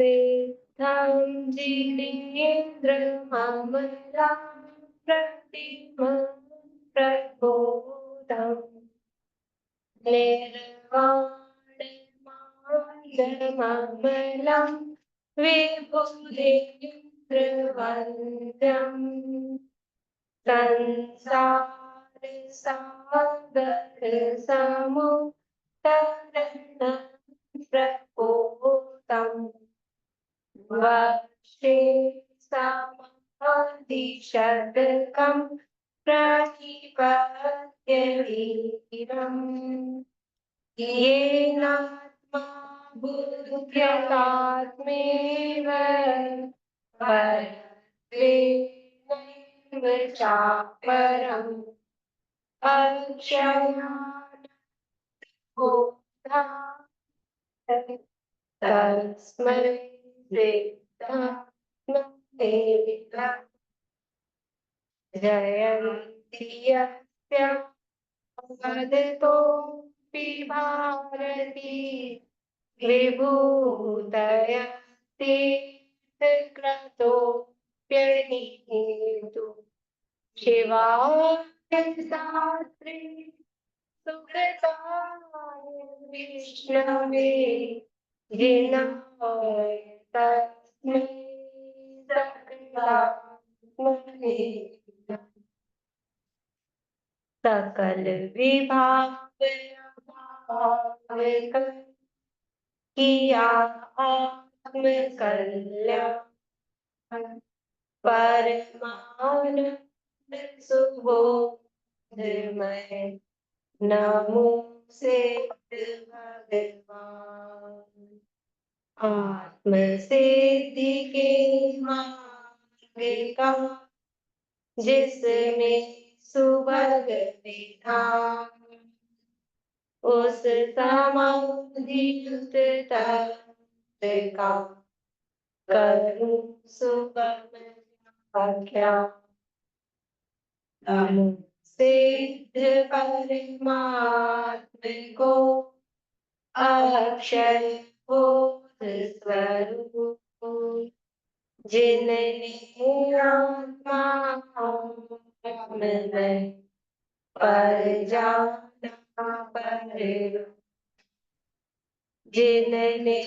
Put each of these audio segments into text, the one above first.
सिद्धं जिनेन्द्रममलं प्रतिमं प्रबोधम् निर्वाणमानममलं विभुधीन्द्रवन्द्यम् संसारसागरसमुद्रतरणं प्रपोतम् वर्षे समाधिशतकं प्रतिपद्य वीरम् येनात्मा बुध्यतात्मेव परत्वेनैव चापरम् अक्षयानन्दबोधा तस्मै सिद्धात्मने जयन्ति यस्य वदतोऽपि भारती विभूतयस्ते क्रतोऽप्यनीतु शिवाय सुकृताय विष्णवे जिनाय तस्मै सकलात्मने सकल विभाग किया आत्म कल्याण परमानंद सुबोधमय नमो सिद्ध भगवान आत्म सिद्धि के मार्ग का जिसमें सुभग विधान उस समाधि युक्त तत्व का करूं सुगम आख्यान नमो सिद्ध परमात्म को अक्षय बोध स्वरूप जिनने आत्मा में पर जाना पर जिनने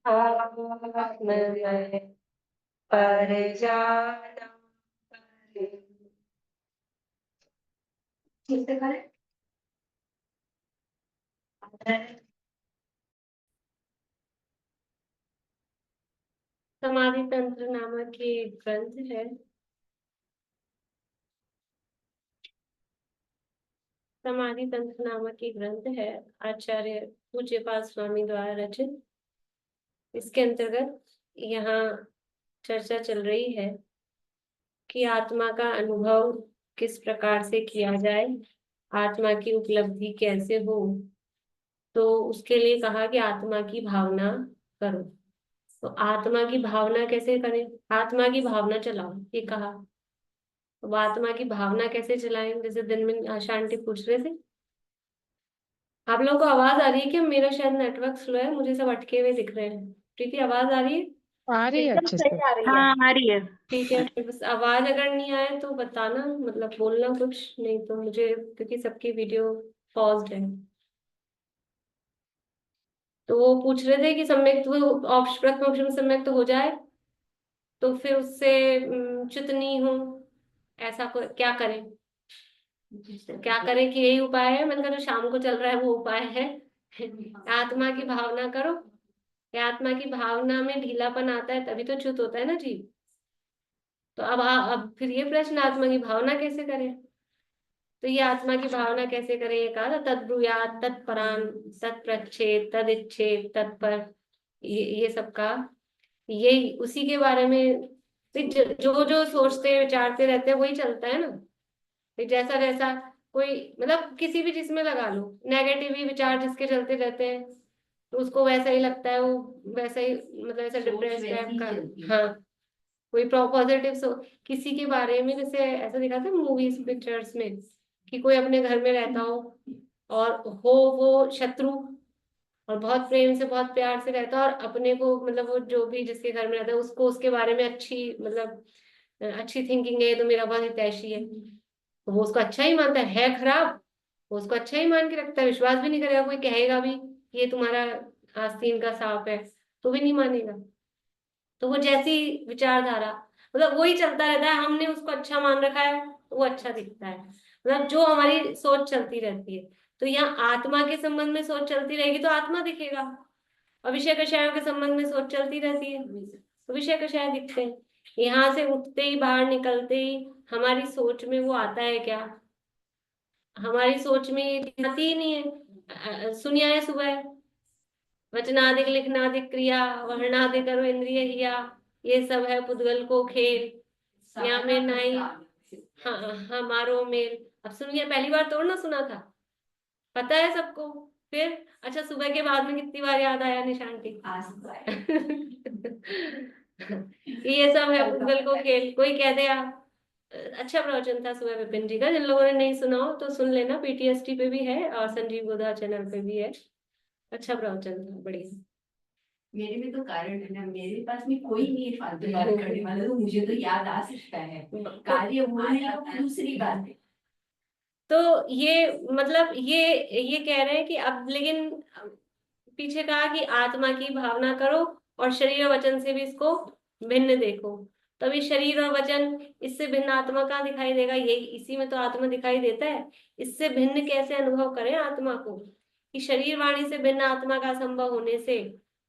आत्मा में पर जाना किससे करें समाधि तंत्र नामक ये ग्रंथ है। समाधि तंत्र नामक ये ग्रंथ है आचार्य पूज्यपाद स्वामी द्वारा रचित। इसके अंतर्गत यहाँ चर्चा चल रही है कि आत्मा का अनुभव किस प्रकार से किया जाए, आत्मा की उपलब्धि कैसे हो। तो उसके लिए कहा कि आत्मा की भावना करो। तो आत्मा की भावना कैसे करें? आत्मा की भावना चलाओ, ये कहा। तो आत्मा की भावना कैसे चलाएं? जैसे दिन में आशा आंटी पूछ रहे थे। आप लोगों को आवाज आ रही है कि मेरा शायद नेटवर्क स्लो है, मुझे सब अटके हुए दिख रहे हैं। प्रीति आवाज आ रही है? आ रही है एकदम अच्छे सही से। आ रही है। हाँ आ रही है। ठीक है, फिर बस आवाज अगर नहीं आए तो बताना, मतलब बोलना कुछ, नहीं तो मुझे, क्योंकि सबकी वीडियो पॉज्ड है। तो वो पूछ रहे थे कि सम्यक प्रथम सम्यक तो हो जाए तो फिर उससे च्युत नहीं हो, ऐसा क्या करें? क्या करें कि यही उपाय है। मैंने कहा जो शाम को चल रहा है वो उपाय है। आत्मा की भावना करो। आत्मा की भावना में ढीलापन आता है तभी तो च्युत होता है ना जी। तो अब फिर ये प्रश्न, आत्मा की भावना कैसे करें? तो ये आत्मा की भावना कैसे करें, ये कहा था तद्ब्रूयात् तत्परान तत्प्रच्छेद तदिच्छेद तत्पर, ये सब का यही उसी के बारे में। जो जो सोचते विचारते रहते हैं वही चलता है ना। जैसा जैसा कोई, मतलब किसी भी चीज में लगा लो, नेगेटिव ही विचार जिसके चलते रहते हैं तो उसको वैसा ही लगता है, वो वैसा ही, मतलब ऐसा डिप्रेस टाइप का। हाँ, कोई पॉजिटिव किसी के बारे में, जैसे ऐसा दिखा था मूवीज पिक्चर्स में कि कोई अपने घर में रहता हो और हो वो शत्रु, और बहुत प्रेम से बहुत प्यार से रहता है, और अपने को मतलब वो जो भी जिसके घर में रहता है उसको उसके बारे में अच्छी मतलब अच्छी थिंकिंग है, तो मेरा बहुत हितैषी है, तो वो उसको अच्छा ही मानता है खराब, वो उसको अच्छा ही मान के रखता है, विश्वास भी नहीं करेगा, कोई कहेगा भी कि ये तुम्हारा आस्तीन का सांप है तो भी नहीं मानेगा। तो वो जैसी विचारधारा मतलब वही चलता रहता है, हमने उसको अच्छा मान रखा है तो वो अच्छा दिखता है, मतलब जो हमारी सोच चलती रहती है। तो यहाँ आत्मा के संबंध में सोच चलती रहेगी तो आत्मा दिखेगा, और विषय कषायों के संबंध में सोच चलती रहती है तो विषय कषाय दिखते हैं। यहाँ से उठते ही बाहर निकलते ही हमारी सोच में वो आता है क्या, हमारी सोच में ये आती ही नहीं है। सुनिया है सुबह, वचनादिक लिखनादिक क्रिया वर्णादि करो इंद्रिय हिया, ये सब है पुद्गल को खेल, या में नहीं। हाँ, हमारो मेल। अब सुनिए, पहली बार तो ना सुना था, पता है सबको। फिर अच्छा, सुबह के बाद में कितनी बार याद आया निशान की? ये सब है पुद्गल को खेल। कोई कह दे आप अच्छा प्रवचन था सुबह विपिन जी का, जिन लोगों ने नहीं सुना हो तो सुन लेना, पीटीएसटी पे भी है और संजीव गोधा चैनल पे भी है। अच्छा प्रवचन था, बढ़िया। मेरे में तो कारण है ना, मेरे पास में कोई नहीं है फालतू बात करने वाला, तो मुझे तो याद आ सकता है, कार्य होने तो दूसरी बात है। तो ये मतलब ये कह रहे हैं कि अब लेकिन पीछे कहा कि आत्मा की भावना करो और शरीर और वचन से भी इसको भिन्न देखो। तभी शरीर और वचन, इससे भिन्न आत्मा कहाँ दिखाई देगा, यही इसी में तो आत्मा दिखाई देता है। इससे भिन्न कैसे अनुभव करें आत्मा को, कि शरीर वाणी से भिन्न आत्मा का संभव होने से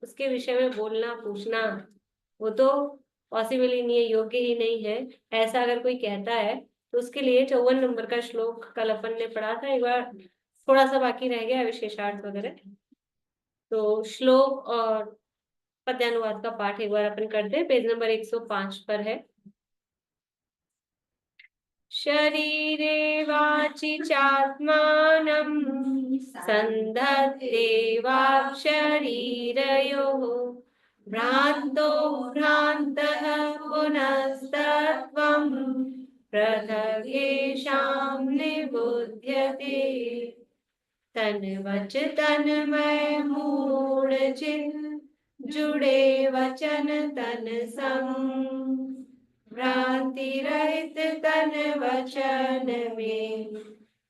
उसके विषय में बोलना पूछना वो तो पॉसिबल ही नहीं है, योग्य ही नहीं है। ऐसा अगर कोई कहता है तो उसके लिए 54 नंबर का श्लोक कल अपन ने पढ़ा था एक बार, थोड़ा सा बाकी रह गया विशेषार्थ वगैरह, तो श्लोक और पद्यानुवाद का पाठ एक बार अपन करते हैं। पेज नंबर 105 पर है। शरीरे वाचि चात्मानं संधत्ते वाक्शरीरयोः, भ्रान्तो भ्रान्तः पुनस्तत्त्वं पृथगेषां निबुध्यते। तन वच तन्मय मूढ़ चित, जुड़े वचन तन संग, भ्रांति रहित तन वचन में,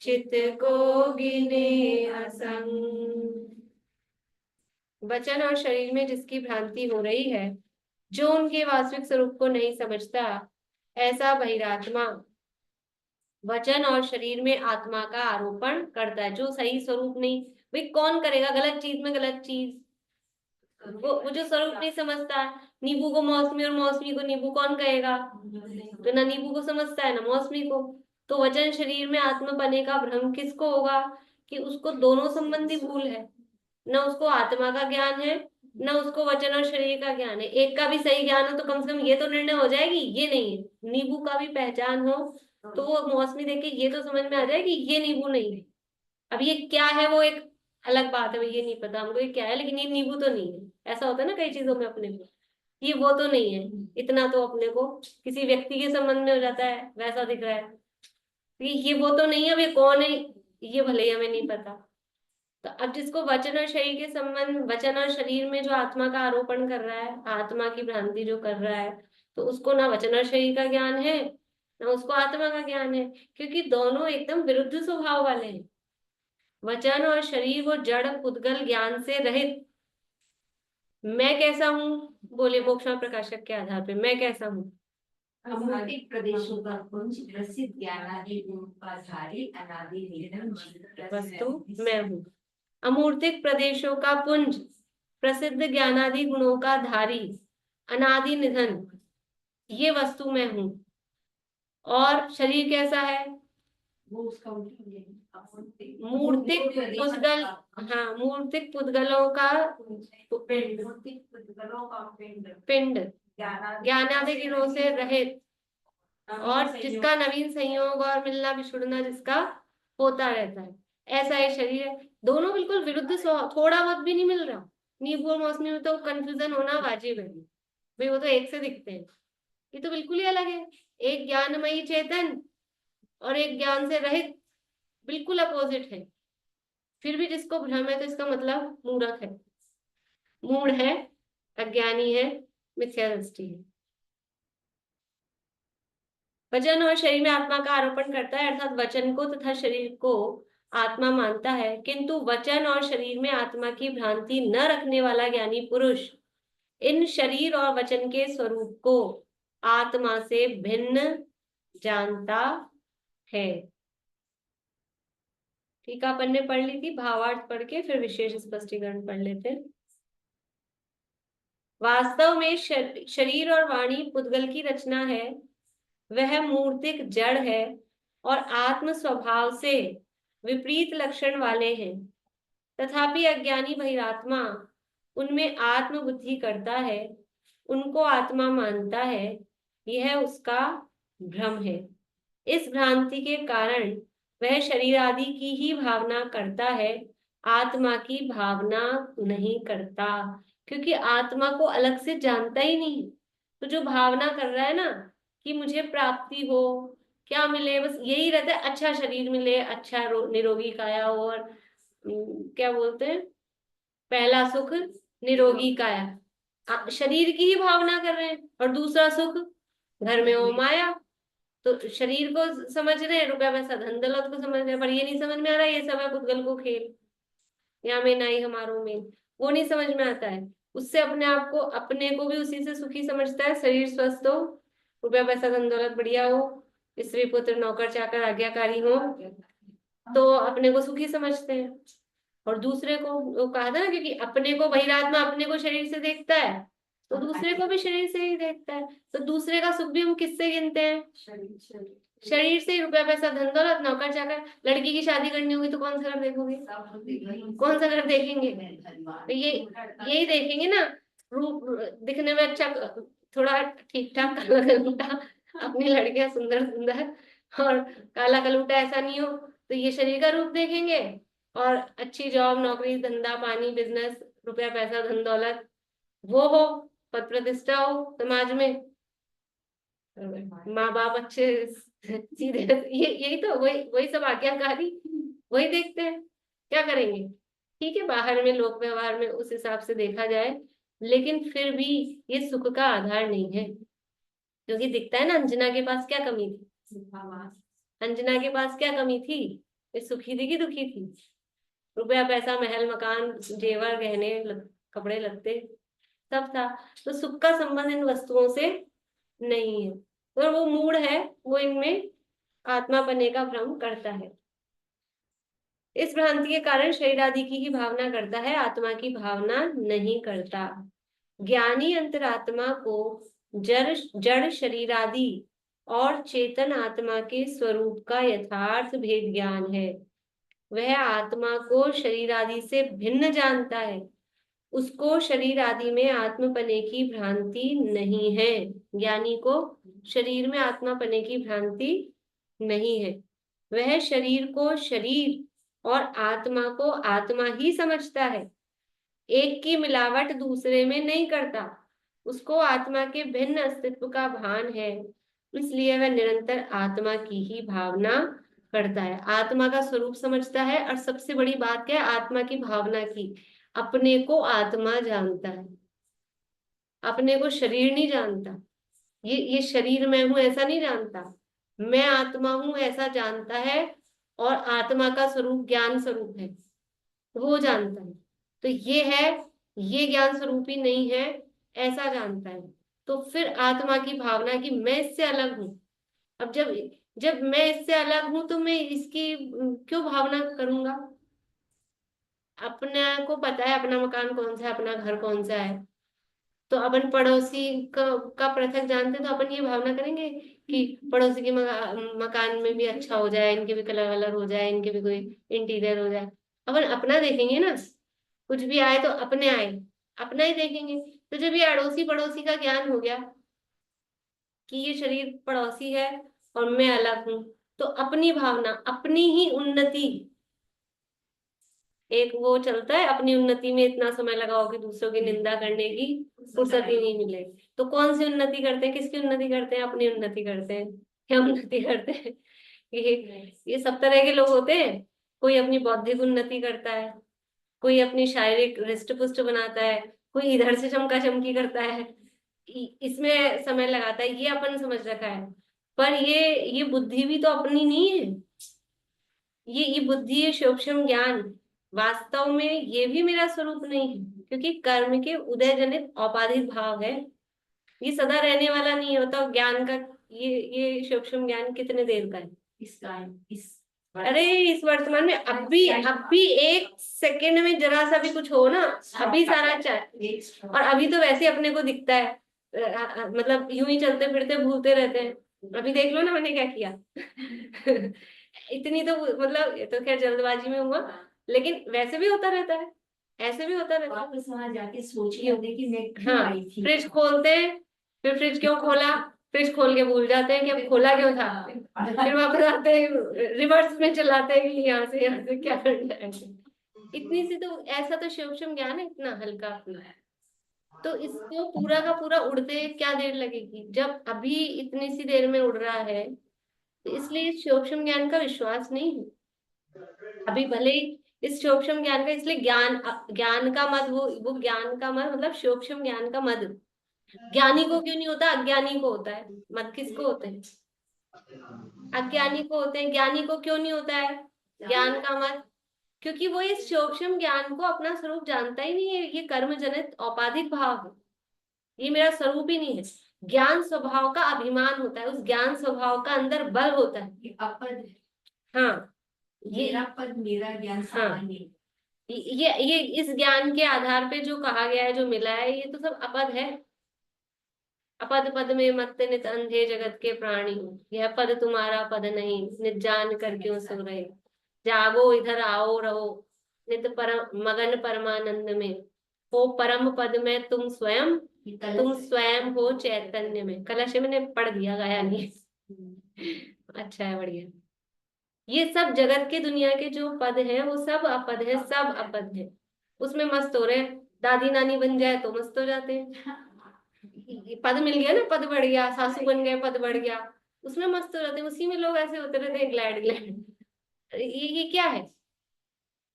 चित्त को गिने असंग। वचन और शरीर में जिसकी भ्रांति हो रही है, जो उनके वास्तविक स्वरूप को नहीं समझता, ऐसा बहिरात्मा वचन और शरीर में आत्मा का आरोपण करता है, जो सही स्वरूप नहीं। भाई कौन करेगा गलत चीज में गलत चीज, वो जो स्वरूप नहीं समझता है। नींबू को मौसमी और मौसमी को नींबू कौन कहेगा, तो ना नींबू को समझता है ना मौसमी को। तो वचन शरीर में आत्मा बने का भ्रम किसको होगा, कि उसको दोनों संबंधी भूल है, न उसको आत्मा का ज्ञान है न उसको वचन और शरीर का ज्ञान है। एक का भी सही ज्ञान हो तो कम से कम ये तो निर्णय हो जाएगी ये नहीं है। नींबू का भी पहचान हो तो वो मौसमी देख के ये तो समझ में आ जाए कि ये नींबू नहीं है। अब ये क्या है वो एक अलग बात है, ये नहीं पता हमको ये क्या है, लेकिन ये नींबू तो नहीं है। ऐसा होता है ना कई चीजों में अपने में, ये वो तो नहीं है। इतना तो अपने को किसी व्यक्ति के संबंध में हो जाता है, वैसा दिख रहा है, ये वो तो नहीं है, अब ये कौन है ये भले ही हमें नहीं पता। तो अब जिसको वचन और शरीर के संबंध, वचन और शरीर में जो आत्मा का आरोपण कर रहा है, आत्मा की भ्रांति जो कर रहा है, तो उसको ना वचन और शरीर का ज्ञान है ना उसको आत्मा का ज्ञान है, क्योंकि दोनों एकदम विरुद्ध स्वभाव वाले हैं। वचन और शरीर वो जड़ पुद्गल ज्ञान से रहित। मैं कैसा हूँ, बोले मोक्षमा प्रकाशक के आधार पे मैं कैसा हूँ, अमूर्तिक प्रदेशों का पुंज, प्रसिद्ध ज्ञानादि गुण का धारी, अनादि निधन वस्तु मैं हूँ। अमूर्तिक प्रदेशों का पुंज, प्रसिद्ध ज्ञानादि गुणों का धारी, अनादि निधन, ये वस्तु मैं हूँ। और शरीर कैसा है, वो उसका मूर्तिक पुद्गल, हाँ मूर्तिक पुद्गलों का पिंड, ज्ञानादि गुणों से रहित, और जिसका नवीन संयोग और मिलना बिछुड़ना जिसका होता रहता है, ऐसा ही शरीर है। दोनों बिल्कुल विरुद्ध स्वभाव, थोड़ा बहुत भी नहीं मिल रहा। नींबू और मौसमी में तो कंफ्यूजन होना वाजिब है भाई, वो तो एक से दिखते हैं, ये तो बिल्कुल ही अलग है। एक ज्ञानमयी चेतन और एक ज्ञान से रहित, बिल्कुल अपोजिट है। फिर भी जिसको भ्रम है तो इसका मतलब मूर्ख है। मूढ़ है, अज्ञानी है, मिथ्या दृष्टि है। वचन और शरीर में आत्मा का आरोपण करता है, अर्थात वचन को तथा शरीर को आत्मा मानता है, किंतु वचन और शरीर में आत्मा की भ्रांति न रखने वाला ज्ञानी पुरुष इन शरीर और वचन के स्वरूप को आत्मा से भिन्न जानता है। ठीक है, अपन ने पढ़ ली थी, भावार्थ पढ़ के फिर विशेष स्पष्टीकरण पढ़ लेते हैं। वास्तव में शरीर और वाणी पुद्गल की रचना है, वह मूर्तिक जड़ है और आत्म स्वभाव से विपरीत लक्षण वाले हैं। तथापि अज्ञानी बहिरात्मा उनमें आत्म बुद्धि करता है, उनको आत्मा मानता है, यह उसका भ्रम है। इस भ्रांति के कारण वह शरीर आदि की ही भावना करता है, आत्मा की भावना नहीं करता, क्योंकि आत्मा को अलग से जानता ही नहीं। तो जो भावना कर रहा है ना कि मुझे प्राप्ति हो, क्या मिले, बस यही रहता है, अच्छा शरीर मिले, अच्छा निरोगी काया हो, और क्या बोलते हैं, पहला सुख निरोगी काया। शरीर की ही भावना कर रहे हैं, और दूसरा सुख घर में हो माया। तो शरीर को समझ रहे हैं, रुपया पैसा धन दौलत को समझ रहे हैं, पर ये नहीं समझ में आ रहा ये सब है पुद्गल को खेल, या में नहीं हमारो में, वो नहीं समझ में आता है। उससे अपने आप को, अपने को भी उसी से सुखी समझता है। शरीर स्वस्थ हो, रुपया पैसा धन दौलत बढ़िया हो, स्त्री पुत्र नौकर चाकर आज्ञाकारी हो, तो अपने को सुखी समझते हैं। और दूसरे को, वो कहा था ना, क्योंकि अपने को बहिरात्मा अपने को शरीर से देखता है, तो दूसरे को भी शरीर से ही देखता है। तो दूसरे का सुख भी हम किससे गिनते हैं? शरीर से ही। रुपया पैसा धन दौलत नौकर चाकर, लड़की की शादी करनी होगी तो कौन सा घर देखोगे, कौन सा घर देखेंगे? तो ये यही देखेंगे ना, रूप दिखने में अच्छा, थोड़ा ठीक ठाक काला कलूटा, अपनी लड़कियां सुंदर सुंदर, और काला कलूटा ऐसा नहीं हो, तो ये शरीर का रूप देखेंगे। और अच्छी जॉब, नौकरी, धंधा पानी, बिजनेस, रुपया पैसा धन दौलत वो हो, पद प्रतिष्ठा हो समाज में, माँ बाप अच्छे सीधे, ये यही तो, वही वही सब आज्ञाकारी वही देखते हैं। क्या करेंगे? ठीक है, बाहर में लोक व्यवहार में उस हिसाब से देखा जाए, लेकिन फिर भी ये सुख का आधार नहीं है। क्योंकि दिखता है ना, अंजना के पास क्या कमी थी, अंजना के पास क्या कमी थी, ये सुखी थी कि दुखी थी? रुपया पैसा महल मकान जेवर गहने कपड़े लगते सब था। तो सुख का संबंध इन वस्तुओं से नहीं है, और वो मूड है, वो इनमें आत्मा बनने का भ्रम करता है। इस भ्रांति के कारण शरीर आदि की ही भावना करता है, आत्मा की भावना नहीं करता। ज्ञानी अंतरात्मा को जड़ जड़ शरीर आदि और चेतन आत्मा के स्वरूप का यथार्थ भेद ज्ञान है। वह आत्मा को शरीर आदि से भिन्न जानता है, उसको शरीर आदि में आत्म पने की भ्रांति नहीं है। ज्ञानी को शरीर में आत्मा पने की भ्रांति नहीं है। वह शरीर को शरीर और आत्मा को आत्मा ही समझता है, एक की मिलावट दूसरे में नहीं करता। उसको आत्मा के भिन्न अस्तित्व का भान है, इसलिए वह निरंतर आत्मा की ही भावना करता है, आत्मा का स्वरूप समझता है। और सबसे बड़ी बात क्या है आत्मा की भावना की? अपने को आत्मा जानता है, अपने को शरीर नहीं जानता। ये शरीर में हूं ऐसा नहीं जानता, मैं आत्मा हूं ऐसा जानता है, और आत्मा का स्वरूप ज्ञान स्वरूप है, वो जानता है। तो ये है, ये ज्ञान स्वरूप ही नहीं है, ऐसा जानता है। तो फिर आत्मा की भावना की मैं इससे अलग हूं। अब जब जब मैं इससे अलग हूं, तो मैं इसकी क्यों भावना करूंगा? अपने को पता है अपना मकान कौन सा है, अपना घर कौन सा है, तो अपन पड़ोसी का पृथक जानते, तो अपन ये भावना करेंगे कि पड़ोसी के मकान में भी अच्छा हो जाए, इनके भी कलर वलर हो जाए, इनके भी कोई इंटीरियर हो जाए। अपन अपना देखेंगे ना, कुछ भी आए तो अपने आए, अपना ही देखेंगे। तो जब ये अड़ोसी पड़ोसी का ज्ञान हो गया कि ये शरीर पड़ोसी है और मैं अलग हूं, तो अपनी भावना, अपनी ही उन्नति, एक वो चलता है, अपनी उन्नति में इतना समय लगाओ कि दूसरों की निंदा करने की फुर्सत ही नहीं मिले। तो कौन सी उन्नति करते हैं, किसकी उन्नति करते हैं? अपनी उन्नति करते हैं। क्या उन्नति करते हैं? ये सब तरह के लोग होते हैं। कोई अपनी बौद्धिक उन्नति करता है, कोई अपनी शारीरिक हृष्ट पुष्ट बनाता है, कोई इधर से चमका चमकी करता है, इसमें समय लगाता है, ये अपन समझ रखा है। पर ये बुद्धि भी तो अपनी नहीं है। ये बुद्धि, ये सूक्ष्म ज्ञान वास्तव में ये भी मेरा स्वरूप नहीं है, क्योंकि कर्म के उदय जनित औपाधिक भाव है। ये सदा रहने वाला नहीं होता ज्ञान का। ये सूक्ष्म ज्ञान कितने देर का है? इस अरे इस वर्तमान में अभी एक सेकंड में जरा सा भी कुछ हो ना, अभी सारा चाहे। और अभी तो वैसे अपने को दिखता है, मतलब यूं ही चलते फिरते भूलते रहते हैं। अभी देख लो ना मैंने क्या किया। इतनी तो मतलब, ये तो खैर जल्दबाजी में हुआ, लेकिन वैसे भी होता रहता है, ऐसे भी होता रहता है। वापस वहां जाके सोचिए कि मैं क्यों हाँ, आई थी। फ्रिज खोलते हैं, फिर फ्रिज क्यों खोला, फ्रिज खोल के भूल जाते हैं कि अब खोला क्यों था। फिर वापस आते हैं, रिवर्स में चलाते हैं कि यहाँ से क्या करना है। इतनी सी तो, ऐसा तो सूक्ष्म ज्ञान है, इतना हल्का अपना। तो इसको पूरा का पूरा उड़ते क्या देर लगेगी, जब अभी इतनी सी देर में उड़ रहा है। तो इसलिए इस सूक्ष्म ज्ञान का विश्वास नहीं है। अभी भले ही इस सूक्ष्म ज्ञान का, इसलिए ज्ञान, ज्ञान का मद, वो ज्ञान का मद मतलब सूक्ष्म ज्ञान का मद ज्ञानी को क्यों नहीं होता, अज्ञानी को होता है। मत किसको होते हैं? अज्ञानी को होते हैं। ज्ञानी को क्यों नहीं होता है ज्ञान का मत? क्योंकि वो इस सूक्ष्म ज्ञान को अपना स्वरूप जानता ही नहीं है। ये कर्म जनित औपाधिक भाव है, ये मेरा स्वरूप ही नहीं है। ज्ञान स्वभाव का अभिमान होता है, उस ज्ञान स्वभाव का अंदर बल होता है। ये अपद है। हाँ, मेरा पद, मेरा ज्ञान हाँ, सामान्य। ये इस ज्ञान के आधार पे जो कहा गया है, जो मिला है, ये तो सब अपद है। अपद पद में मत्त नित अंधे जगत के प्राणी, यह पद तुम्हारा पद नहीं, नित जान कर क्यों सो रहे। जागो इधर आओ रहो, नित परम मगन परमानंद में, हो परम पद में तुम स्वयं हो चैतन्य में। कलश मैंने पढ़ दिया, गाया नहीं। अच्छा है, बढ़िया। ये सब जगत के दुनिया के जो पद हैं वो सब अपद है, सब अपद है। उसमें मस्त हो रहे हैं, दादी नानी बन जाए तो मस्त हो जाते हैं। ये पद मिल गया ना, पद बढ़ गया, सासू बन गए, पद बढ़ गया, उसमें मस्त हो जाते हैं। उसी में लोग ऐसे होते रहते हैं, ग्लैड ग्लैड। ये क्या है?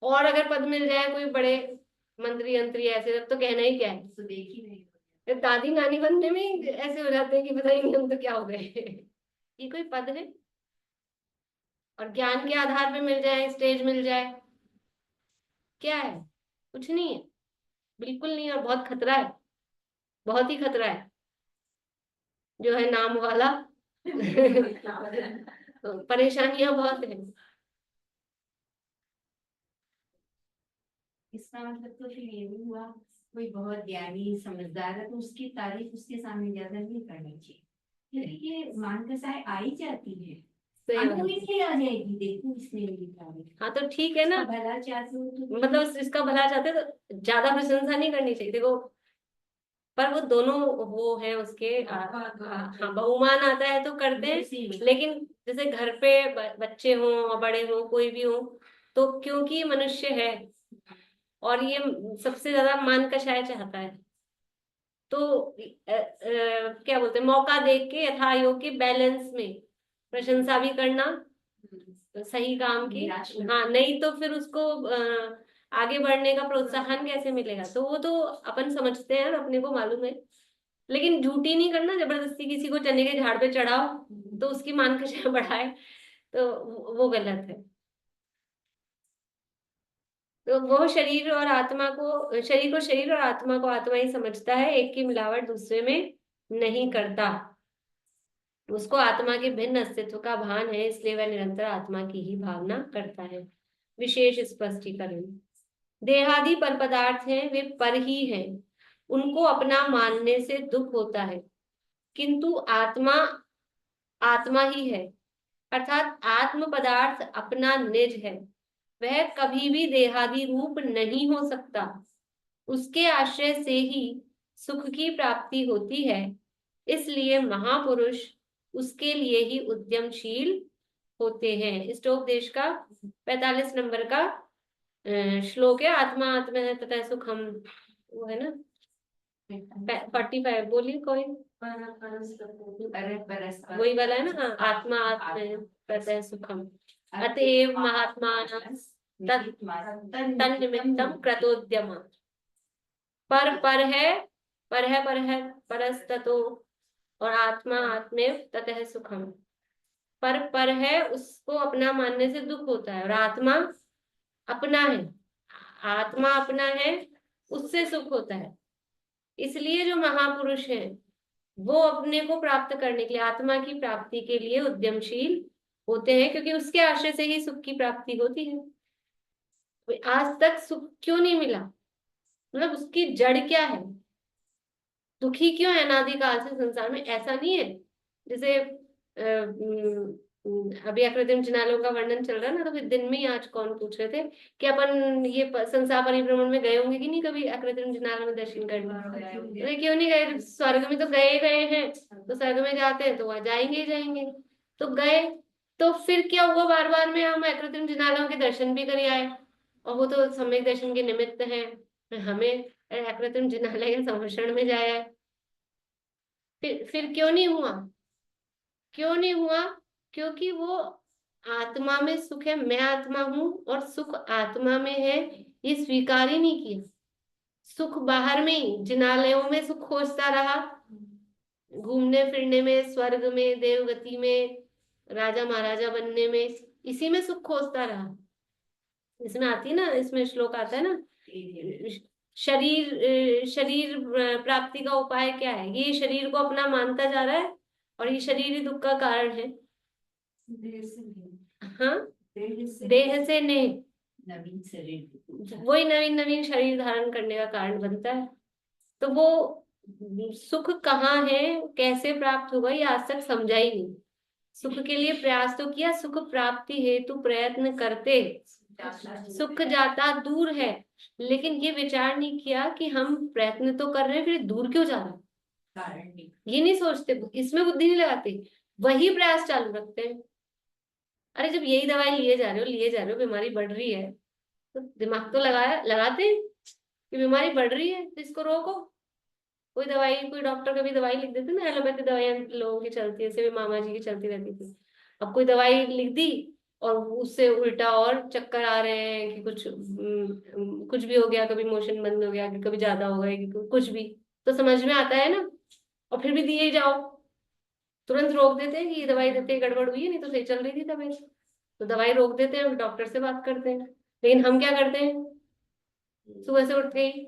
और अगर पद मिल जाए कोई बड़े मंत्री यंत्री ऐसे, तब तो कहना ही क्या है। तो देख ही नहीं। फिर दादी नानी बनने में ही ऐसे हो जाते हैं कि पता ही नहीं हम तो क्या हो गए। ये कोई पद है? और ज्ञान के आधार पे मिल जाए, स्टेज मिल जाए, क्या है? कुछ नहीं है, बिल्कुल नहीं है। और बहुत खतरा है, बहुत ही खतरा है, जो है नाम वाला। परेशानियां बहुत है। इसका मतलब तो फिर ये भी हुआ, कोई बहुत ज्ञानी समझदार है तो उसकी तारीफ उसके सामने ज्यादा नहीं करनी चाहिए। ये मानकसाएं आ ही जाती है, सही बात। ऑटोमेटिकली आ जाएगी। देखो इसने मेरी तारीफ, हाँ तो ठीक है ना, इसका भला चाहते हो तो मतलब इसका भला चाहते तो ज्यादा प्रशंसा नहीं करनी चाहिए। देखो, पर वो दोनों वो है उसके, हाँ, बहुमान आता है तो करते हैं। लेकिन जैसे घर पे बच्चे हों और बड़े हों, कोई भी हो, तो क्योंकि मनुष्य है और ये सबसे ज्यादा मान कषाय चाहता है, तो क्या बोलते हैं, मौका देख के यथायोग्य बैलेंस में प्रशंसा भी करना सही काम की। हाँ, नहीं तो फिर उसको आगे बढ़ने का प्रोत्साहन कैसे मिलेगा? तो वो तो अपन समझते हैं और अपने को मालूम है। लेकिन झूठी नहीं करना, जबरदस्ती किसी को चने के झाड़ पे चढ़ाओ तो उसकी मान कषाय बढ़ाए, तो वो गलत है। तो वो शरीर और आत्मा को आत्मा ही समझता है, एक की मिलावट दूसरे में नहीं करता। उसको आत्मा के भिन्न अस्तित्व का भान है, इसलिए वह निरंतर आत्मा की ही भावना करता है। विशेष स्पष्टीकरण, देहादि पर पदार्थ हैं, वे पर ही हैं, उनको अपना मानने से दुख होता है, किंतु आत्मा आत्मा ही है, अर्थात आत्म पदार्थ अपना निज है। वह कभी भी देहादि रूप नहीं हो सकता, उसके आश्रय से ही सुख की प्राप्ति होती है। इसलिए महापुरुष उसके लिए ही उद्यमशील होते हैं। स्टोपदेश का 45 नंबर का श्लोक है, आत्मा आत्मा है तथा सुखम, वो है ना 45। बोलिए कोई, वही वाला है ना? हाँ, आत्मा आत्मा है तथा सुखम, अतएव महात्मा तन निमित्तम कृतोद्यम। पर है परस्ततो, और आत्मा आत्मेव ततः सुखम। पर है उसको अपना मानने से दुख होता है, और आत्मा अपना है, आत्मा अपना है उससे सुख होता है। इसलिए जो महापुरुष हैं वो अपने को प्राप्त करने के लिए, आत्मा की प्राप्ति के लिए उद्यमशील होते हैं, क्योंकि उसके आश्रय से ही सुख की प्राप्ति होती है। आज तक सुख क्यों नहीं मिला, मतलब उसकी जड़ क्या है, दुखी क्यों है अनादिकाल से संसार में? ऐसा नहीं है जैसे अभी अकृत्रिम जिनालयों का वर्णन चल रहा है ना, तो फिर दिन में ही आज कौन पूछ रहे थे कि अपन ये संसार परिभ्रमण में गए होंगे कि नहीं कभी अकृत्रिम जिनालय में दर्शन करने? अरे क्यों नहीं गए? स्वर्ग में तो गए हैं, तो स्वर्ग में जाते हैं तो वहां जाएंगे ही जाएंगे, तो गए। तो फिर क्या हुआ, बार बार में हम अकृत्रिम जिनालयों के दर्शन भी कर आए, और वो तो सम्यक दर्शन के निमित्त है, हमें अकृत्रिम जिनालय के संरक्षण में जाया है। फिर क्यों नहीं हुआ? क्यों नहीं हुआ? क्योंकि वो आत्मा में सुख है, मैं आत्मा हूं और सुख आत्मा में है, ये स्वीकार ही नहीं किया। सुख बाहर में ही, जिनालयों में सुख खोजता रहा, घूमने फिरने में, स्वर्ग में, देवगति में, राजा महाराजा बनने में, इसी में सुख खोजता रहा। इसमें आती है ना, इसमें श्लोक आता है ना, शरीर प्राप्ति का उपाय क्या है? ये शरीर को अपना मानता जा रहा है, और ये शरीर ही दुख का कारण है। हाँ, देह से नहीं, नवीन शरीर, वही नवीन नवीन शरीर धारण करने का कारण बनता है। तो वो सुख कहाँ है, कैसे प्राप्त होगा, ये आज तक समझा ही नहीं। सुख के लिए प्रयास तो किया, सुख प्राप्ति हेतु प्रयत्न करते, सुख जाता दूर है, लेकिन ये विचार नहीं किया कि हम प्रयत्न तो कर रहे हैं, फिर दूर क्यों जा रहा है, कारण नहीं। ये नहीं सोचते, इसमें बुद्धि नहीं लगाते, वही प्रयास चालू रखते हैं। अरे जब यही दवाई लिए जा रहे हो, बीमारी बढ़ रही है, तो दिमाग तो लगाते हैं कि बीमारी बढ़ रही है तो इसको रोको। कोई दवाई, कोई डॉक्टर कभी दवाई लिख देते ना, एलोपैथी दवाइयां लोगों की चलती है, जैसे भी मामा जी की चलती रहती थी। अब कोई दवाई लिख दी और उससे उल्टा और चक्कर आ रहे हैं कि कुछ भी हो गया, कभी मोशन बंद हो गया, कि कभी ज्यादा हो गया, कि कुछ भी, तो समझ में आता है ना, और फिर भी दिए ही जाओ। तुरंत रोक देते हैं कि ये दवाई देते गड़बड़ हुई है, नहीं तो सही चल रही थी तबीयत, तो दवाई रोक देते हैं, डॉक्टर से बात करते हैं। लेकिन हम क्या करते हैं, सुबह से उठ के ही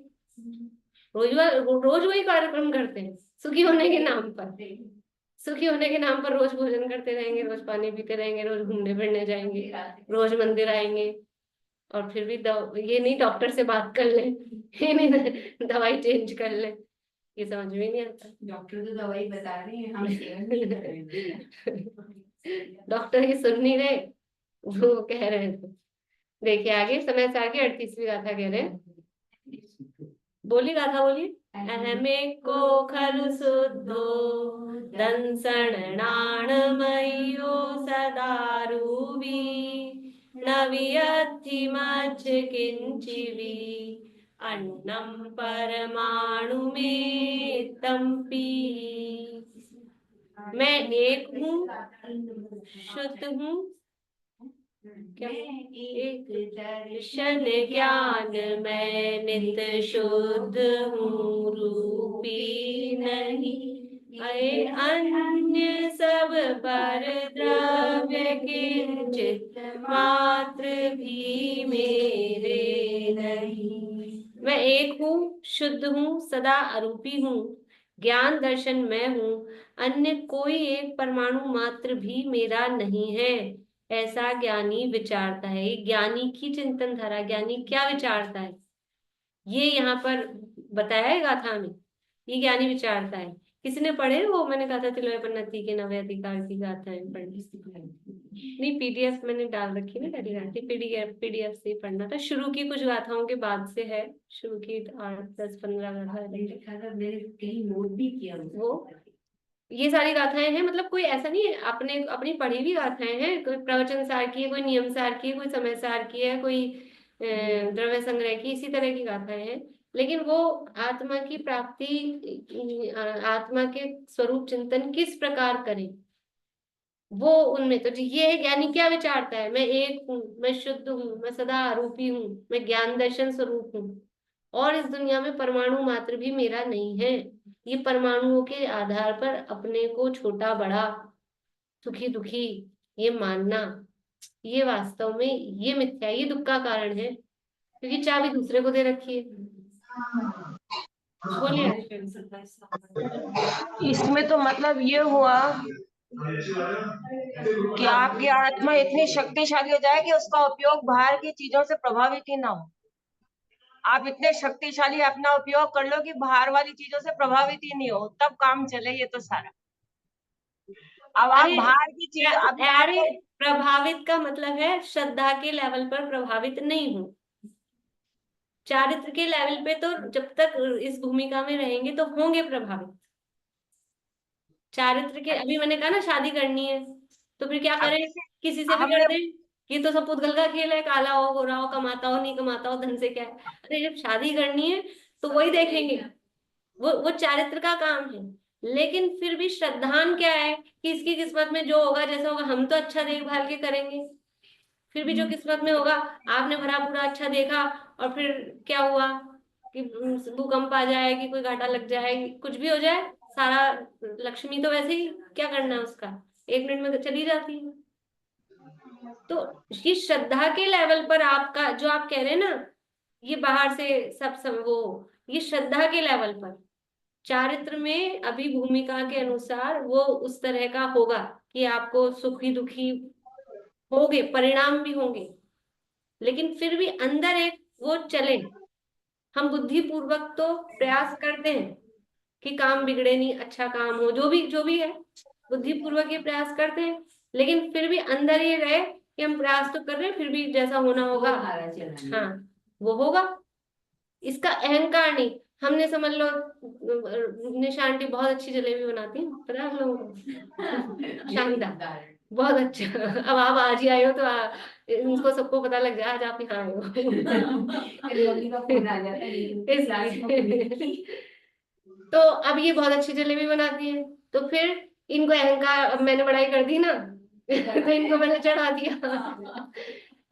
रोज वही कार्यक्रम करते हैं, सुखी होने के नाम पर, सुखी होने के नाम पर रोज भोजन करते रहेंगे, रोज पानी पीते रहेंगे, रोज घूमने फिरने जाएंगे, रोज मंदिर आएंगे, और फिर भी ये नहीं डॉक्टर से बात कर ले, ये नहीं दवाई चेंज कर ले, ये समझ में नहीं आता। डॉक्टर तो दवाई बता रहे हैं, हम सेवन नहीं कर रहे। डॉक्टर की सुन नहीं रहे, वो कह रहे थे। देखिए आगे, समय से आगे 38वीं गाथा कह रहे हैं, बोली गाथा बोलिए। अहमे को खलु शुद्धो दंसणाणमयो सदारूवी, न वियद्धि मच्छ किंचिवी, अन्नम परमाणु में तंपी। मैं एक हूँ, शुद्ध हूँ, क्या एक दर्शन ज्ञान, मैं नित शुद्ध हूँ, रूपी नहीं अये अन्य सब पर द्रव्य, किंचित मात्र भी मेरे नहीं। मैं एक हूँ, शुद्ध हूँ, सदा अरूपी हूँ, ज्ञान दर्शन मैं हूँ, अन्य कोई एक परमाणु मात्र भी मेरा नहीं है, ऐसा ज्ञानी विचारता है। ये ज्ञानी की चिंतन धारा, ज्ञानी क्या विचारता है ये यहाँ पर बताया है गाथा में, ये ज्ञानी विचारता है। किसी ने पढ़े वो, मैंने कहा था तिलोपन्नति के नवे अधिकार की गाथाएं पढ़ी, नहीं पीडीएफ मैंने डाल रखी ना पहली गाथी, पीडीएफ से ही पढ़ना था, शुरू की कुछ गाथाओं के बाद से है, शुरू की 8 10 15 गाथा मैंने कहीं नोट भी किया वो। ये सारी गाथाएं हैं, मतलब कोई ऐसा नहीं है, अपने अपनी पढ़ी हुई गाथाएं हैं, कोई प्रवचन सार की है, कोई नियम सार की है, कोई समय सार की है, कोई द्रव्य संग्रह की, इसी तरह की गाथाएं हैं। लेकिन वो आत्मा की प्राप्ति, आत्मा के स्वरूप चिंतन किस प्रकार करें, वो उनमें तो ये है। ज्ञानी क्या विचारता है, मैं एक हूँ, मैं शुद्ध हूँ, मैं सदा आरूपी हूँ, मैं ज्ञान दर्शन स्वरूप हूँ, और इस दुनिया में परमाणु मात्र भी मेरा नहीं है। ये परमाणुओं के आधार पर अपने को छोटा बड़ा, सुखी दुखी ये मानना, ये वास्तव में ये मिथ्या, ये दुख का कारण है, क्योंकि चाबी दूसरे को दे रखी है। बोलिए इसमें तो मतलब ये हुआ कि आपकी आत्मा इतनी शक्तिशाली हो जाए कि उसका उपयोग बाहर की चीजों से प्रभावित ही ना हो। आप इतने शक्तिशाली अपना उपयोग कर लो कि बाहर वाली चीजों से प्रभावित ही नहीं हो, तब काम चले ये तो सारा। अब आप अरे बाहर की चीज, अभी अरे आपको प्रभावित का मतलब है श्रद्धा के लेवल पर प्रभावित नहीं हूं। चारित्र के लेवल पे तो जब तक इस भूमिका में रहेंगे तो होंगे प्रभावित। चारित्र के, अभी मैंने कहा ना शादी करनी है, तो फिर क्या अब करें, जैसे किसी से भी कर हमने दें। ये तो सब पुद्गल का खेल है, काला हो गोरा हो, कमाता हो नहीं कमाता हो, धन से क्या है। अरे जब शादी करनी है तो वही देखेंगे, वो चारित्र का काम है। लेकिन फिर भी श्रद्धान क्या है कि इसकी किस्मत में जो होगा जैसा होगा, हम तो अच्छा देखभाल के करेंगे। फिर भी जो किस्मत में होगा, आपने भरा पूरा अच्छा देखा और फिर क्या हुआ कि भूकंप आ जाए, कि कोई घाटा लग जाए, कुछ भी हो जाए, सारा लक्ष्मी तो वैसे ही क्या करना है उसका, 1 मिनट में तो चली जाती है। तो ये श्रद्धा के लेवल पर आपका जो आप कह रहे हैं ना, ये बाहर से सब वो, ये श्रद्धा के लेवल पर। चारित्र में अभी भूमिका के अनुसार वो उस तरह का होगा कि आपको सुखी दुखी होगे, परिणाम भी होंगे, लेकिन फिर भी अंदर एक वो चले। हम बुद्धि पूर्वक तो प्रयास करते हैं कि काम बिगड़े नहीं, अच्छा काम हो, जो भी है, बुद्धि पूर्वक ये प्रयास करते हैं। लेकिन फिर भी अंदर ये रहे कि हम प्रयास तो कर रहे हैं, फिर भी जैसा होना होगा, हाँ वो होगा। इसका अहंकार नहीं। हमने समझ लो, निशा आंटी बहुत अच्छी जलेबी बनाती है, पता है आप लोगों को? शानदार, बहुत अच्छा। अब आप आज ही आए हो तो इनको सबको पता लग जाए आज आप यहाँ आए हो। इसलिए तो अब ये बहुत अच्छी जलेबी बनाती है, तो फिर इनको अहंकार, अब मैंने बड़ाई कर दी ना तो इनको मैंने चढ़ा दिया।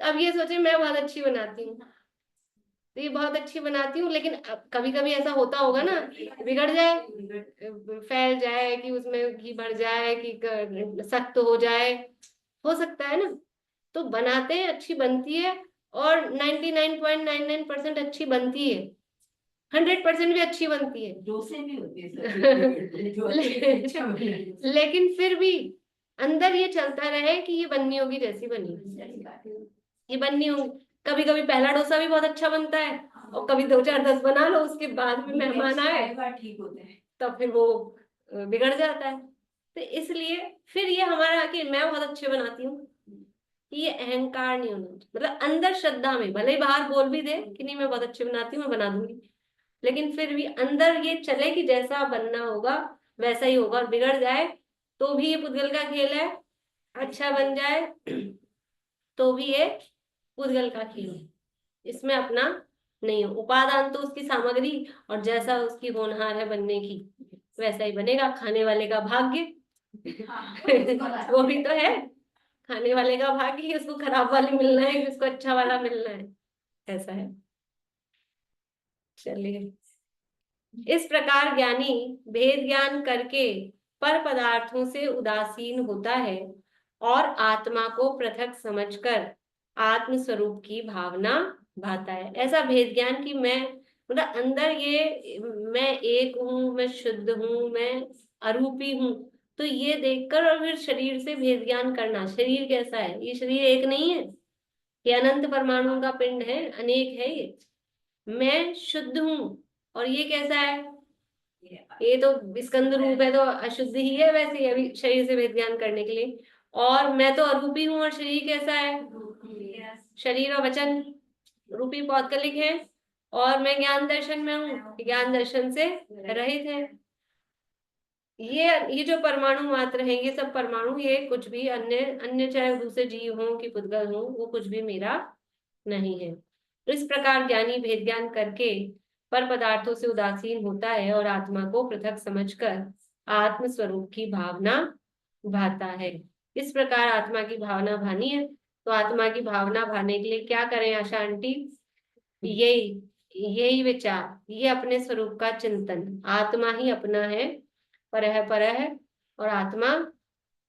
अब ये सोचे मैं बहुत अच्छी बनाती हूँ, तो ये बहुत अच्छी बनाती हूँ, लेकिन कभी कभी ऐसा होता होगा ना, बिगड़ जाए, फैल जाए, कि उसमें घी भर जाए, कि सख्त हो जाए, हो सकता है ना। तो बनाते हैं, अच्छी बनती है, और 99.99% अच्छी बनती है, 100% भी अच्छी बनती है। डोसे भी होते हैं सब जो अच्छा बने। लेकिन फिर भी अंदर ये चलता रहे कि ये बननी होगी जैसी बनी, ये बननी होगी। कभी कभी पहला डोसा भी बहुत अच्छा बनता है, और कभी 2 4 10 बना लो, उसके बाद में मेहमान आए ठीक होते हैं, तब फिर वो बिगड़ जाता है। तो इसलिए फिर ये हमारा कि मैं बहुत अच्छे बनाती हूँ, ये अहंकार नहीं होना चाहिए। मतलब अंदर श्रद्धा में भले ही बाहर बोल भी दे कि नहीं मैं बहुत अच्छे बनाती हूँ, मैं बना दूंगी, लेकिन फिर भी अंदर ये चले कि जैसा बनना होगा वैसा ही होगा, और बिगड़ जाए तो भी ये पुद्गल का खेल है, अच्छा बन जाए तो भी ये पुद्गल का खेल है, इसमें अपना नहीं हो। उपादान तो उसकी सामग्री, और जैसा उसकी होनहार है बनने की वैसा ही बनेगा। खाने वाले का भाग्य वो भी तो है, खाने वाले का भाग्य कि उसको खराब वाली मिलना है कि उसको अच्छा वाला मिलना है, ऐसा है। चलिए, इस प्रकार ज्ञानी भेद ज्ञान करके पर पदार्थों से उदासीन होता है और आत्मा को पृथक समझकर आत्म स्वरूप की भावना भाता है। ऐसा भेद ज्ञान कि मैं, मतलब अंदर ये मैं एक हूँ, मैं शुद्ध हूँ, मैं अरूपी हूँ, तो ये देखकर और फिर शरीर से भेद ज्ञान करना, शरीर कैसा है, ये शरीर एक नहीं है, ये अनंत परमाणुओं का पिंड है, अनेक है ये। मैं शुद्ध हूँ, और ये कैसा है, ये तो स्कंद रूप है, तो अशुद्ध ही है वैसे ही, अभी शरीर से भेद ज्ञान करने के लिए। और मैं तो अरूपी हूँ, और शरीर कैसा है, शरीर और वचन रूपी पौत्तलिक है, और मैं ज्ञान दर्शन में हूँ, ज्ञान दर्शन से रहित है। ये जो परमाणु मात्र हैं, ये सब परमाणु, ये कुछ भी अन्य अन्य चाहे दूसरे जीव हों कि पुद्गल हों, वो कुछ भी मेरा नहीं है। तो इस प्रकार ज्ञानी भेद ज्ञान करके पर पदार्थों से उदासीन होता है और आत्मा को पृथक समझकर आत्म स्वरूप की भावना भाता है। इस प्रकार आत्मा की भावना भानी है। तो आत्मा की भावना भाने के लिए क्या करें आशा आंटी? यही यही विचार, ये अपने स्वरूप का चिंतन, आत्मा ही अपना है, परह और आत्मा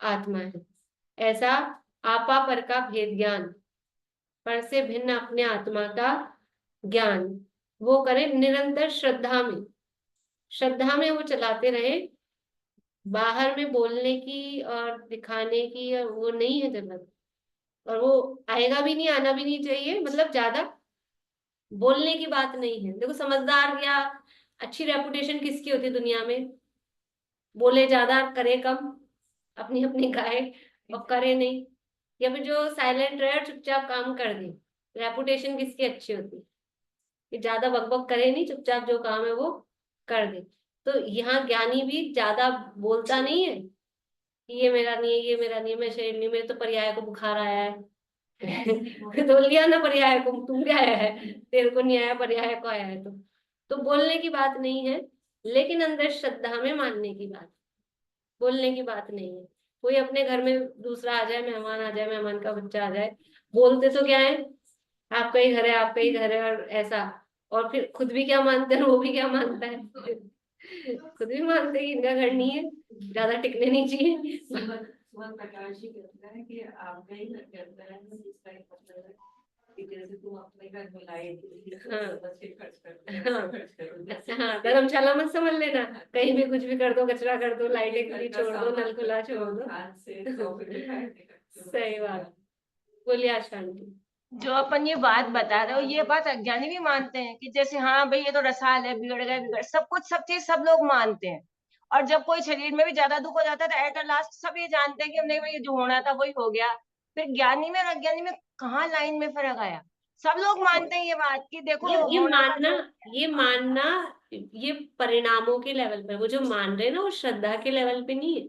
आत्मा है, ऐसा आपा पर का भेद ज्ञान, पर से भिन्न अपने आत्मा का ज्ञान वो करें निरंतर श्रद्धा में। श्रद्धा में वो चलाते रहे, बाहर में बोलने की और दिखाने की और वो नहीं है जरूरत, और वो आएगा भी नहीं, आना भी नहीं चाहिए। मतलब ज्यादा बोलने की बात नहीं है। देखो समझदार या अच्छी रेपुटेशन किसकी होती है दुनिया में? बोले ज्यादा करे कम, अपनी अपनी गाए और करे नहीं, या फिर जो साइलेंट रहे और चुपचाप काम कर दे। रेपुटेशन किसकी अच्छी होती है? कि ज्यादा बकबक करे नहीं, चुपचाप जो काम है वो कर दे। तो यहाँ ज्ञानी भी ज्यादा बोलता नहीं है कि ये मेरा नहीं है, ये मेरा नहीं है, मैं शरीर नहीं, मेरे तो पर्याय को बुखार आया है। तो लिया ना पर्याय को, तुम क्या आया है, तेरे को नहीं आया, पर्याय को आया है। तो बोलने की बात नहीं है, लेकिन अंदर श्रद्धा में मानने की बात, बोलने की बात नहीं है। कोई अपने घर में दूसरा आ जाए, मेहमान आ जाए, मेहमान का बच्चा आ जाए, बोलते तो क्या है, आपका ही घर है, आपका ही घर है, और ऐसा। और फिर खुद भी क्या मानते हैं, वो भी क्या मानता है। खुद भी मानते हैं कि इनका घर नहीं है, ज्यादा टिकने नहीं चाहिए। सुमन प्रकाश जी कहता है कि आपका ही घर कहता है, इसका एक मतलब है कि जैसे तुम अपने घर में लाए थे, हाँ। बच्चे खर्च करते हैं, हाँ। खर्च करो। हाँ, धर्मशाला मत समझ लेना, कहीं भी कुछ भी कर दो, कचरा कर दो, लाइटें खुली छोड़ दो, नल खुला छोड़ दो। हाथ से प्रॉफिट दिखाई देगा। सही बात। बोलिए आशा आंटी। जो अपन ये बात बता रहे हो, ये बात अज्ञानी भी मानते हैं कि जैसे हाँ भाई ये तो रसाल है, बिगड़ गए, बिगड़ सब कुछ, सब चीज सब लोग मानते हैं। और जब कोई शरीर में भी ज्यादा दुख हो जाता है तो एट लास्ट सब ये जानते हैं कि नहीं भाई ये जो होना था वही हो गया। फिर ज्ञानी में और अज्ञानी में कहाँ लाइन में फर्क आया? सब लोग मानते हैं ये बात कि देखो ये होना था मानना, तो। ये मानना, ये परिणामों के लेवल पर, वो जो मान रहे हैं ना वो श्रद्धा के लेवल पे नहीं है।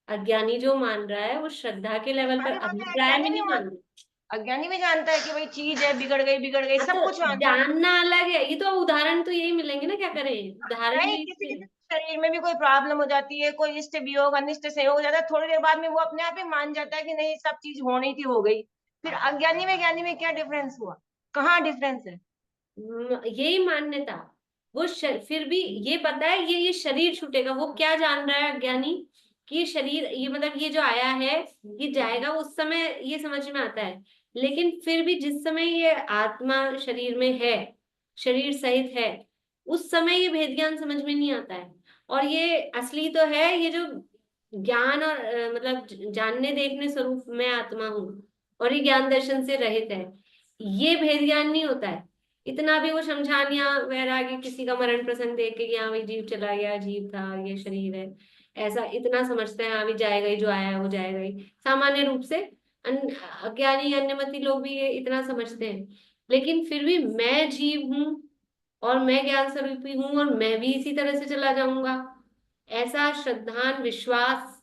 अज्ञानी जो मान रहा है वो श्रद्धा के लेवल पर, सारी बातें अभिप्राय में अज्ञानी भी नहीं मान मान, रहा। अज्ञानी भी जानता है कि भाई चीज है, बिगड़ गई, बिगड़ गई, हाँ, सब तो कुछ जानता है। जानना अलग है, ये तो उदाहरण तो यही मिलेंगे ना, क्या करें, उदाहरण नहीं, ही किसी इसमें। किसी के शरीर में भी कोई प्रॉब्लम हो जाती है, कोई इष्ट वियोग अनिष्ट संयोग हो जाता है, थोड़ी देर बाद में वो अपने आप ही मान जाता है कि नहीं सब चीज होनी थी, हो गई। फिर अज्ञानी में ज्ञानी में क्या डिफरेंस हुआ? कहाँ डिफरेंस है? यही मान्यता, वो फिर भी ये पता है ये शरीर छूटेगा, वो क्या जान रहा है अज्ञानी कि ये शरीर, ये मतलब ये जो आया है ये जाएगा, उस समय ये समझ में आता है। लेकिन फिर भी जिस समय ये आत्मा शरीर में है, शरीर सहित है, उस समय ये भेद ज्ञान समझ में नहीं आता है। और ये असली तो है, ये जो ज्ञान और मतलब जानने देखने स्वरूप मैं आत्मा हूँ, और ये ज्ञान दर्शन से रहित है, ये भेद ज्ञान नहीं होता है। इतना भी वो शमशान या वैराग्य किसी का मरण प्रसंग देख के कि हाँ भाई जीव चला गया, जीव था, ये शरीर है, ऐसा इतना समझते हैं, हाँ भी जाएगा ही, जो आया है वो जाएगा ही, सामान्य रूप से। अज्ञानी अन्यमति लोग भी ये इतना समझते हैं। लेकिन फिर भी मैं जीव हूँ, और मैं ज्ञान स्वरूपी हूँ, और मैं भी इसी तरह से चला जाऊंगा, ऐसा श्रद्धान विश्वास।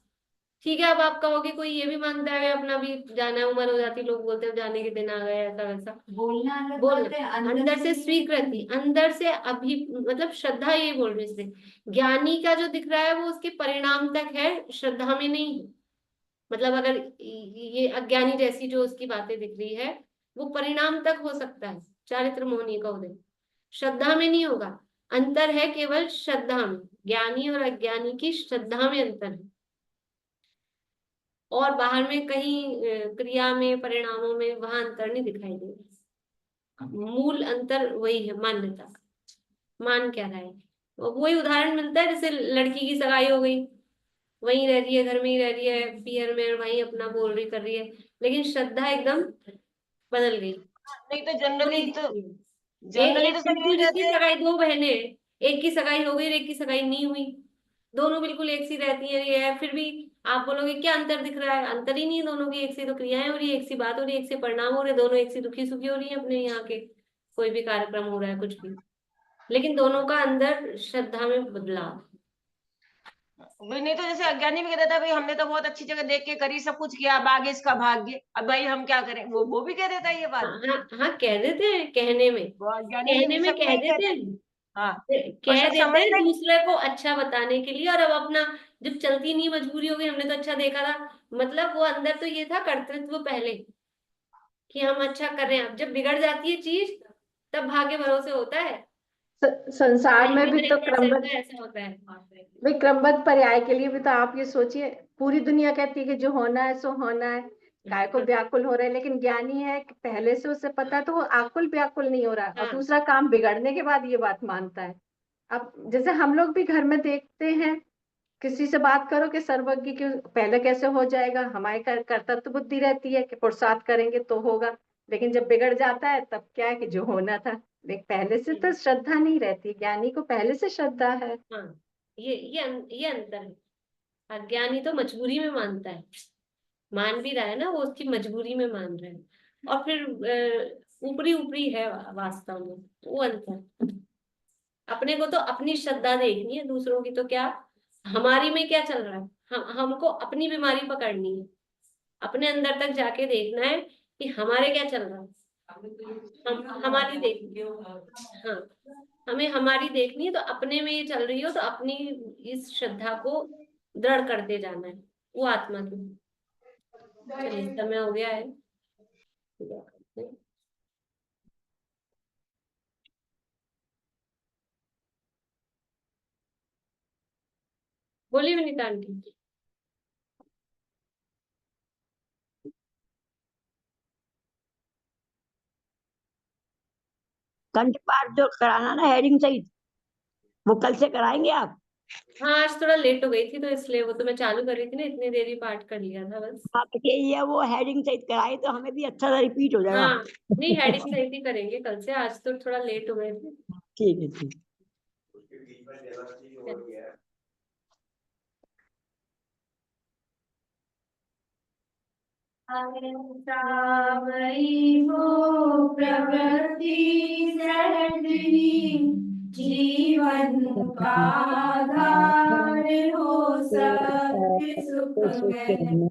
ठीक है, अब आप कहोगे कोई ये भी मानता है अपना भी जाना है, उम्र हो जाती, लोग बोलते हैं जाने के दिन आ गए, ऐसा वैसा। बोलना अलग बोल, बात है, अंदर से स्वीकृति, अंदर से अभी मतलब श्रद्धा, ये बोल रही इसलिए ज्ञानी का जो दिख रहा है वो उसके परिणाम तक है, श्रद्धा में नहीं है। मतलब अगर ये अज्ञानी जैसी जो उसकी बातें दिख रही है, वो परिणाम तक हो सकता है, चारित्र मोहनी का उदय, श्रद्धा में नहीं होगा। अंतर है केवल श्रद्धा में, ज्ञानी और अज्ञानी की श्रद्धा में अंतर है। और बाहर में कहीं क्रिया में, परिणामों में वहां अंतर नहीं दिखाई दे रहा। मूल अंतर वही है, मान्यता का। मान क्या रहा है, वही उदाहरण मिलता है, जैसे लड़की की सगाई हो गई, वहीं रह रही है, घर में ही रह रही है, पियर में, वहीं अपना बोल रही कर रही है, लेकिन श्रद्धा एकदम बदल गई, नहीं तो पूरी जनरली तो, दिखती है। जनरली एक तो सब बिल्कुल, यही जिसकी रहते हैं। सगाई, दो बहनें हैं, एक की सगाई हो गई और एक की सगाई नहीं हुई, दोनों बिल्कुल एक सी रहती है, ये है, फिर भी आप बोलोगे क्या अंतर दिख रहा है? अंतर ही नहीं है, दोनों की एक सी तो क्रियाएं हो रही है, एक सी बात हो रही है, एक से परिणाम हो रहे हैं, दोनों एक सी दुखी सुखी हो रही है अपने यहाँ के, कोई भी कार्यक्रम हो रहा है, कुछ भी, लेकिन दोनों का अंदर श्रद्धा में बदलाव। वही, नहीं तो जैसे अज्ञानी भी कहता था भाई हमने तो बहुत अच्छी जगह देख के करी, सब कुछ किया, अब आगे इसका भाग्य, अब भाई हम क्या करें, वो भी कह देता है ये हाँ बात। हाँ हाँ, कह देते हैं, कहने में, वो अज्ञानी कहने भी में सब कह यही देते कहते हैं। हैं, हाँ, और कह सब देते हैं समझते हैं। दूसरे को अच्छा बताने के लिए, और अब अपना जब चलती नहीं, मजबूरी हो गई, हमने तो अच्छा देखा था, मतलब वो अंदर तो ये था कर्तृत्व पहले कि हम अच्छा कर रहे हैं, अब जब बिगड़ जाती है चीज तब भाग्य भरोसे होता है। संसार में नहीं भी नहीं तो कर क्रमबद्ध, सकते, ऐसा होता है। भाई क्रमबद्ध पर्याय के लिए भी तो आप ये सोचिए, पूरी दुनिया कहती है कि जो होना है सो होना है, काय को व्याकुल हो रहा है, लेकिन ज्ञानी है कि पहले से उसे पता है, तो वो आकुल व्याकुल नहीं हो रहा, और हाँ। दूसरा काम बिगड़ने के बाद ये बात मानता है। अब जैसे हम लोग भी घर में देखते हैं, किसी से बात करो कि सर्वज्ञ की पहले कैसे हो जाएगा, हमारे कर्तव्य बुद्धि रहती है कि पुरुषार्थ करेंगे तो होगा, लेकिन जब बिगड़ जाता है तब क्या है कि जो होना था। देख, पहले से तो श्रद्धा नहीं रहती, ज्ञानी को पहले से श्रद्धा है। हाँ, ये अंतर है। अज्ञानी तो मजबूरी में मानता है, मान भी रहा है ना, वो उसकी मजबूरी में मान रहा है, और फिर ऊपरी ऊपरी है वास्तव में। वो अंतर। अपने को तो अपनी श्रद्धा देखनी है, दूसरों की तो क्या, हमारी में क्या चल रहा है। हमको अपनी बीमारी पकड़नी है, अपने अंदर तक जाके देखना है कि हमारे क्या चल रहा है। हमारी देखनी, हाँ, हमें हमारी देखनी है, तो अपने में ये चल रही हो तो अपनी इस श्रद्धा को दृढ़ करते जाना है, वो आत्मा की। चलिए, समय हो गया है। बोलिए विनीता आंटी। कंठपाठ जो कराना ना हेडिंग सहित, वो कल से कराएंगे आप? हाँ, आज थोड़ा लेट हो गई थी तो इसलिए, वो तो मैं चालू कर रही थी ना, इतनी देरी पाठ कर लिया था बस। हाँ, तो ये वो हेडिंग सहित कराए तो हमें भी अच्छा सा रिपीट हो जाएगा। हाँ, नहीं हेडिंग सही ही करेंगे कल से, आज तो थोड़ा लेट हो गए थे। ठीक है, ठीक। सावई हो प्रकृति सृजनी, जीवन का आधार हो सत्य सुख में,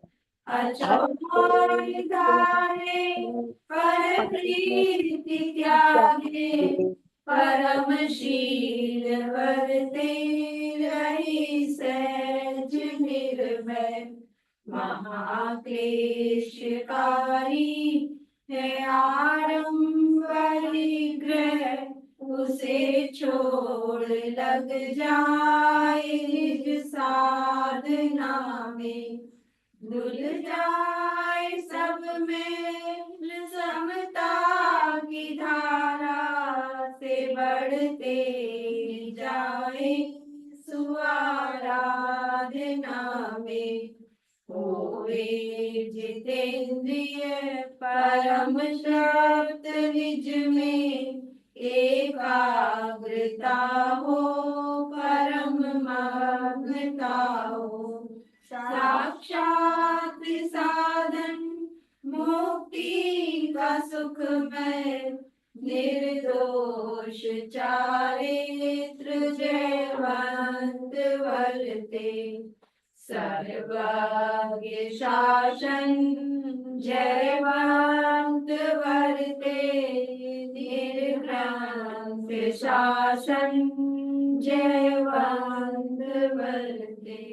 अचोर धारे पर प्रीति त्यागे, परमशील वर्ते रही सहज निर्भय, महाक्लेशकारी है आडंबरी ग्रह, उसे छोड़ लग जाए निज साधना में, धुल जाए सब में समता की धारा, से बढ़ते जाए सुआराधना में, होवे जितेंद्रिय परम शब्द निज में, एकाग्रता हो परम मग्नता हो, साक्षात साधन मुक्ति का सुख में, निर्दोष चारित्र जयवंत वर्ते, सर्वज्ञ शासन जयवंत वर्ते, निर्ग्रंथ शासन जयवंत वर्ते।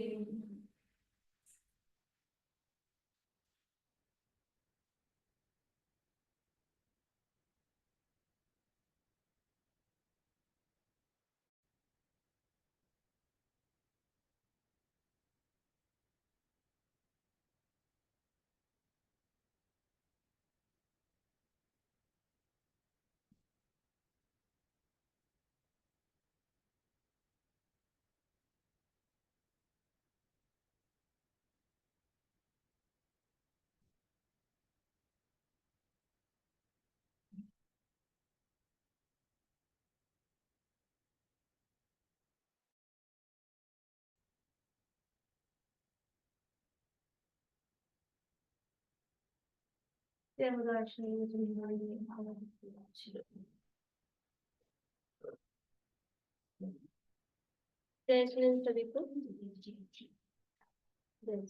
जय श्री सभी को। जय